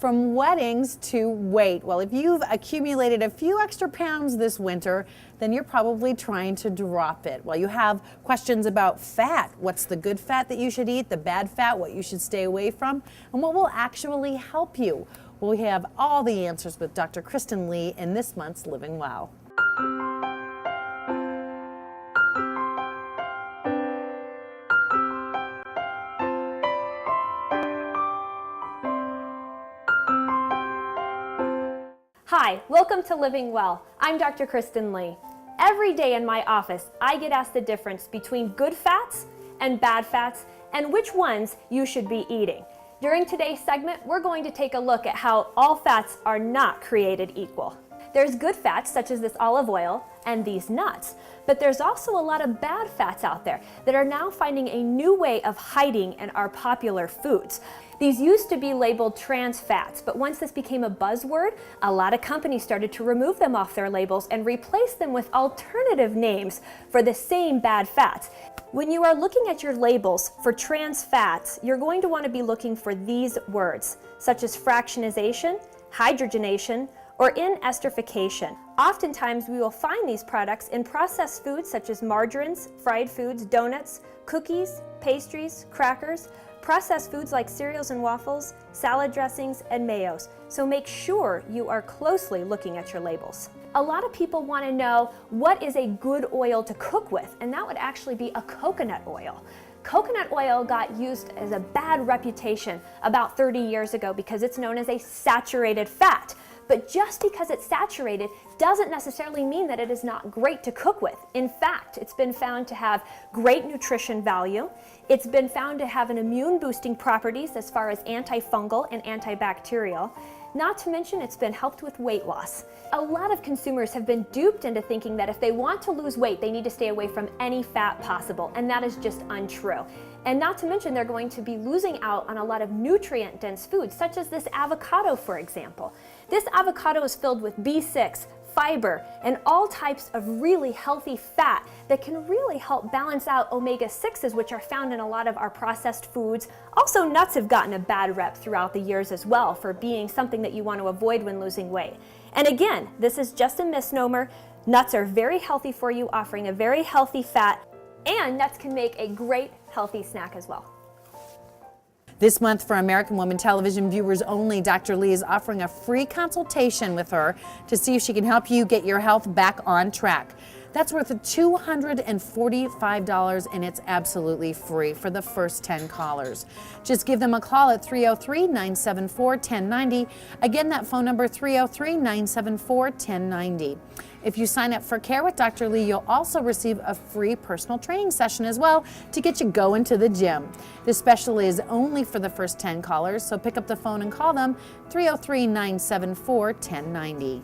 From weddings to weight. Well, if you've accumulated a few extra pounds this winter, then you're probably trying to drop it. Well, you have questions about fat. What's the good fat that you should eat, the bad fat, what you should stay away from, and what will actually help you? Well, we have all the answers with Dr. Kristen Lee in this month's Living Well. Hi, welcome to Living Well. I'm Dr. Kristen Lee. Every day in my office, I get asked the difference between good fats and bad fats and which ones you should be eating. During today's segment, we're going to take a look at how all fats are not created equal. There's good fats such as this olive oil and these nuts, but there's also a lot of bad fats out there that are now finding a new way of hiding in our popular foods. These used to be labeled trans fats, but once this became a buzzword, a lot of companies started to remove them off their labels and replace them with alternative names for the same bad fats. When you are looking at your labels for trans fats, you're going to want to be looking for these words, such as fractionization, hydrogenation, or in esterification. Oftentimes we will find these products in processed foods such as margarines, fried foods, donuts, cookies, pastries, crackers, processed foods like cereals and waffles, salad dressings, and mayos. So make sure you are closely looking at your labels. A lot of people want to know what is a good oil to cook with, and that would actually be a coconut oil. Coconut oil got used as a bad reputation about 30 years ago because it's known as a saturated fat. But just because it's saturated doesn't necessarily mean that it is not great to cook with. In fact, it's been found to have great nutrition value. It's been found to have an immune boosting properties as far as antifungal and antibacterial. Not to mention it's been helped with weight loss. A lot of consumers have been duped into thinking that if they want to lose weight, they need to stay away from any fat possible, and that is just untrue. And not to mention they're going to be losing out on a lot of nutrient-dense foods, such as this avocado, for example. This avocado is filled with B6, fiber, and all types of really healthy fat that can really help balance out omega-6s, which are found in a lot of our processed foods. Also, nuts have gotten a bad rep throughout the years as well for being something that you want to avoid when losing weight. And again, this is just a misnomer. Nuts are very healthy for you, offering a very healthy fat, and nuts can make a great healthy snack as well. This month, for American Woman television viewers only, Dr. Lee is offering a free consultation with her to see if she can help you get your health back on track. That's worth $245, and it's absolutely free for the first 10 callers. Just give them a call at 303-974-1090. Again, that phone number 303-974-1090. If you sign up for Care with Dr. Lee, you'll also receive a free personal training session as well to get you going to the gym. This special is only for the first 10 callers, so pick up the phone and call them 303-974-1090.